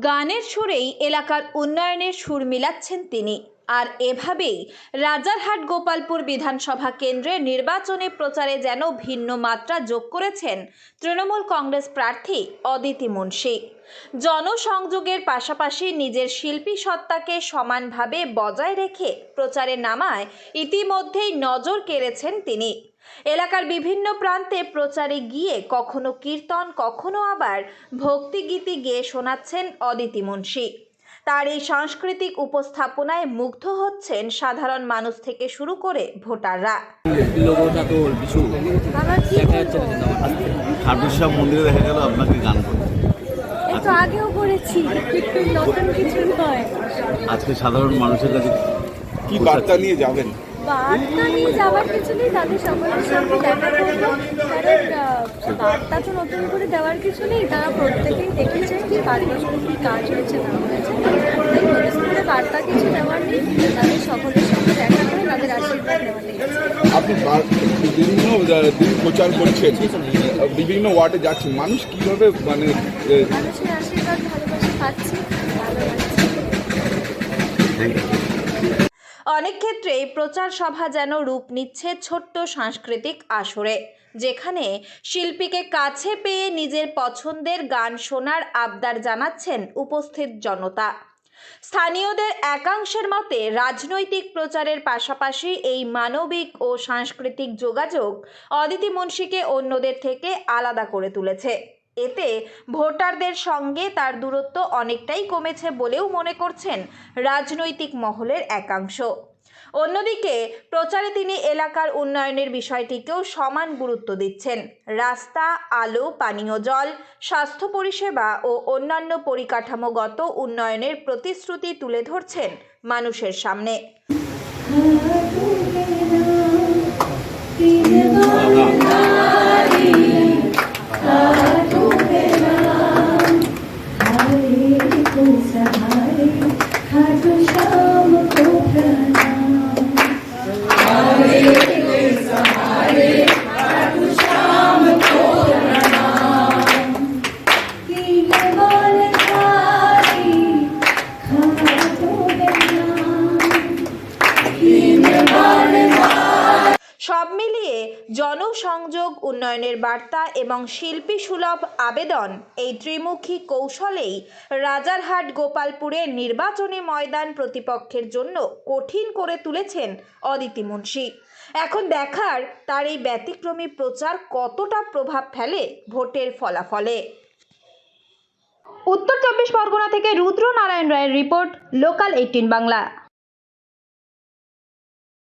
গানের সুরেই এলাকার উন্নয়নের সুর মিলাচ্ছেন তিনি। আর এভাবেই রাজারহাট গোপালপুর বিধানসভা কেন্দ্রের নির্বাচনী প্রচারে যেন ভিন্ন মাত্রা যোগ করেছেন তৃণমূল কংগ্রেস প্রার্থী অদিতি মুন্সি। জনসংযোগের পাশাপাশি নিজের শিল্পী সত্তাকে সমানভাবে বজায় রেখে প্রচারে নামায় ইতিমধ্যেই নজর কেড়েছেন তিনি। এলাকার বিভিন্ন প্রান্তে প্রচারে গিয়ে কখনো কীর্তন, কখনো আবার ভক্তিগীতি গেয়ে শোনাচ্ছেন অদিতি মুন্সি। তার এই সাংস্কৃতিক উপস্থাপনায় মুগ্ধ হচ্ছেন সাধারণ মানুষ থেকে শুরু করে ভোটাররা। মন্দিরে দেখা গেল আপনাকে গান করতে, একটু আগেও করেছি, নতুন কিছু নয়। আজকে সাধারণ মানুষের কাছে কি বার্তা নিয়ে যাবেন? বার্তা নিয়ে যাওয়ার কিছু নেই, তাদের সকলের সঙ্গে দেখা করবো। কারণ বার্তা তো নতুন করে দেওয়ার কিছু নেই, তারা প্রত্যেকেই দেখেছে কি 5 বছরে কি কাজ হয়েছে না হয়েছে। নতুন করে বার্তা কিছু দেওয়ার নেই, তাদের সকলের সঙ্গে দেখা করে তাদের আশীর্বাদ নেওয়া নেই। আপনি বিভিন্ন দিন প্রচার করছেন, বিভিন্ন ওয়ার্ডে যাচ্ছেন, মানুষ কিভাবে মানুষের আশীর্বাদ ভালোবাসা পাচ্ছি, ভালো লাগছে। অনেক ক্ষেত্রেই প্রচার সভা যেন রূপ নিচ্ছে ছোট্ট সাংস্কৃতিক আসরে, যেখানে শিল্পীকে কাছে পেয়ে নিজের পছন্দের গান শোনার আবদার জানাচ্ছেন উপস্থিত জনতা। স্থানীয়দের একাংশের মতে রাজনৈতিক প্রচারের পাশাপাশি এই মানবিক ও সাংস্কৃতিক যোগাযোগ অদিতি মুন্সিকে অন্যদের থেকে আলাদা করে তুলেছে। এতে ভোটারদের সঙ্গে তার দূরত্ব অনেকটাই কমেছে বলেও মনে করছেন রাজনৈতিক মহলের একাংশ। অন্যদিকে প্রচারে তিনি এলাকার উন্নয়নের বিষয়টিকেও সমান গুরুত্ব দিচ্ছেন। রাস্তা, আলো, পানীয় জল, স্বাস্থ্য পরিষেবা ও অন্যান্য পরিকাঠামোগত উন্নয়নের প্রতিশ্রুতি তুলে ধরছেন মানুষের সামনে। সব মিলিয়ে জনসংযোগ, উন্নয়নের বার্তা এবং শিল্পী সুলভ আবেদন, এই ত্রিমুখী কৌশলেই রাজারহাট গোপালপুরের নির্বাচনী ময়দান প্রতিপক্ষের জন্য কঠিন করে তুলেছেন অদিতি মুন্সি। এখন দেখার তার এই ব্যতিক্রমী প্রচার কতটা প্রভাব ফেলে ভোটের ফলাফলে। উত্তর 24 পরগনা থেকে রুদ্র নারায়ণ রায়ের রিপোর্ট, লোকাল 18 বাংলা।